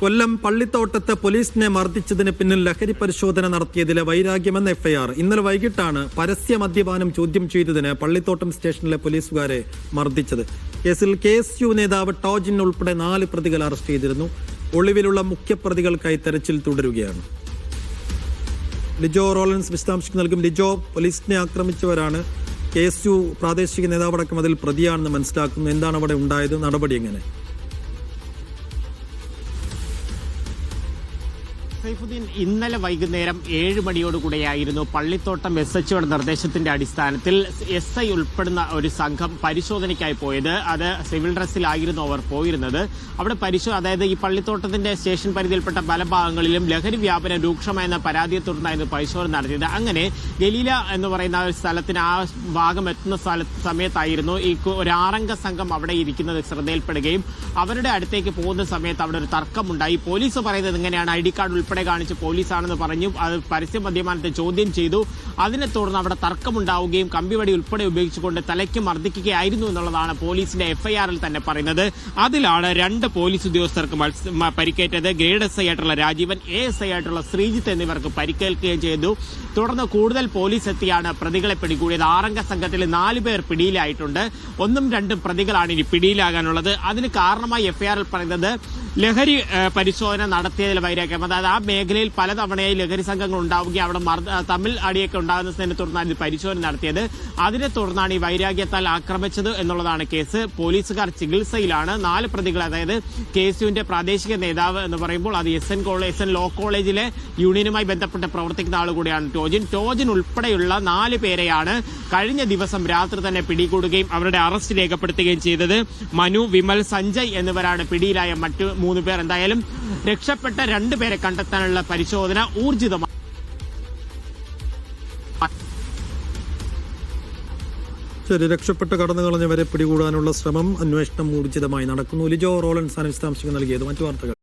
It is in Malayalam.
കൊല്ലം പള്ളിത്തോട്ടത്ത് പോലീസിനെ മർദ്ദിച്ചതിന് പിന്നിൽ ലഹരി പരിശോധന നടത്തിയതിലെ വൈരാഗ്യമെന്ന എഫ്ഐആർ. ഇന്നലെ വൈകിട്ടാണ് പരസ്യ മദ്യപാനം ചോദ്യം ചെയ്തതിന് പള്ളിത്തോട്ടം സ്റ്റേഷനിലെ പോലീസുകാരെ മർദ്ദിച്ചത്. കേസിൽ KSU നേതാവ് ടോജിൻ ഉൾപ്പെടെ 4 പ്രതികൾ അറസ്റ്റ് ചെയ്തിരുന്നു. ഒളിവിലുള്ള മുഖ്യപ്രതികൾക്കായി തെരച്ചിൽ തുടരുകയാണ്. ലിജോ റോളൻസ് വിശദാംശങ്ങൾ നൽകും. ലിജോ, പോലീസിനെ ആക്രമിച്ചവരാണ്. KSU പ്രാദേശിക നേതാവടക്കം അതിൽ പ്രതിയാണെന്ന് മനസ്സിലാക്കുന്നു. എന്താണ് അവിടെ ഉണ്ടായത്? നടപടി എങ്ങനെ? സൈഫുദ്ദീൻ, ഇന്നലെ വൈകുന്നേരം 7 മണിയോടുകൂടെയായിരുന്നു പള്ളിത്തോട്ടം SHOയുടെ നിർദ്ദേശത്തിന്റെ അടിസ്ഥാനത്തിൽ SI ഉൾപ്പെടുന്ന ഒരു സംഘം പരിശോധനയ്ക്കായി പോയത്. അത് സിവിൽ ഡ്രസ്സിലായിരുന്നു അവർ പോയിരുന്നത്. അവിടെ അതായത് ഈ പള്ളിത്തോട്ടത്തിന്റെ സ്റ്റേഷൻ പരിധിയിൽപ്പെട്ട പല ഭാഗങ്ങളിലും ലഹരി വ്യാപനം രൂക്ഷമായെന്ന പരാതിയെ തുടർന്നായിരുന്നു പരിശോധന നടത്തിയത്. അങ്ങനെ ഗലീല എന്ന് പറയുന്ന ഒരു സ്ഥലത്തിന് ആ ഭാഗം എത്തുന്ന സമയത്തായിരുന്നു ഈ ഒരു 6-അംഗ സംഘം അവിടെ ഇരിക്കുന്നത് ശ്രദ്ധയിൽപ്പെടുകയും അവരുടെ അടുത്തേക്ക് പോകുന്ന സമയത്ത് അവിടെ ഒരു തർക്കമുണ്ടായി. പോലീസ് പറയുന്നത് ഇങ്ങനെയാണ്, ID കാർഡ് ഉൾപ്പെടെ കാണിച്ച് പോലീസാണെന്ന് പറഞ്ഞു. അത് പരസ്യ മദ്യപാനത്തെ ചോദ്യം ചെയ്തു. അതിനെ തുടർന്ന് അവിടെ തർക്കമുണ്ടാവുകയും കമ്പിവടി ഉൾപ്പെടെ ഉപയോഗിച്ചുകൊണ്ട് തലയ്ക്ക് മർദ്ദിക്കുകയായിരുന്നു എന്നുള്ളതാണ് പോലീസിന്റെ FIR-ൽ തന്നെ പറയുന്നത്. അതിലാണ് 2 പോലീസ് ഉദ്യോഗസ്ഥർക്ക് പരിക്കേറ്റത്. ഗ്രേഡ് SI ആയിട്ടുള്ള രാജീവൻ, ASI ആയിട്ടുള്ള ശ്രീജിത്ത് എന്നിവർക്ക് പരിക്കേൽക്കുകയും ചെയ്തു. തുടർന്ന് കൂടുതൽ പോലീസ് എത്തിയാണ് പ്രതികളെ പിടികൂടിയത്. 6-അംഗ സംഘത്തിൽ 4 പേർ പിടിയിലായിട്ടുണ്ട്. 1ഉം 2ഉം പ്രതികളാണ് ഇനി പിടിയിലാകാനുള്ളത്. അതിന് കാരണമായി FIR-ൽ പറയുന്നത് ലഹരി പരിശോധന നടത്തിയതിൽ വൈരാഗ്യം. അതായത് ആ മേഖലയിൽ പലതവണയായി ലഹരി സംഘങ്ങൾ ഉണ്ടാവുകയും അവിടെ തമ്മിൽ അടിയൊക്കെ ഉണ്ടാകുന്നതിനെ തുടർന്നാണ് പരിശോധന നടത്തിയത്. അതിനെ തുടർന്നാണ് ഈ വൈരാഗ്യത്താൽ ആക്രമിച്ചത് എന്നുള്ളതാണ് കേസ്. പോലീസുകാർ ചികിത്സയിലാണ്. 4 പ്രതികൾ, അതായത് KSUവിന്റെ പ്രാദേശിക നേതാവ് എന്ന് പറയുമ്പോൾ അത് SN ലോ കോളേജിലെ യൂണിയനുമായി ബന്ധപ്പെട്ട് പ്രവർത്തിക്കുന്ന ആൾ കൂടിയാണ് ടോജിൻ ഉൾപ്പെടെയുള്ള 4 പേരെയാണ് കഴിഞ്ഞ ദിവസം രാത്രി തന്നെ പിടികൂടുകയും അവരുടെ അറസ്റ്റ് രേഖപ്പെടുത്തുകയും ചെയ്തത്. മനു, വിമൽ, സഞ്ജയ് എന്നിവരാണ് പിടിയിലായ മറ്റു 3 പേർ. എന്തായാലും രക്ഷപ്പെട്ട 2 പേരെ കണ്ടെത്താനുള്ള പരിശോധന ഊർജിതമാണ്. ശരി, രക്ഷപ്പെട്ട് കടന്നു കളഞ്ഞവരെ പിടികൂടാനുള്ള ശ്രമം, അന്വേഷണം ഊർജിതമായി നടക്കുന്നു. ലിജോ റോളൻസ് വിശദാംശങ്ങൾ നൽകിയത്. മറ്റു വാർത്തകൾ.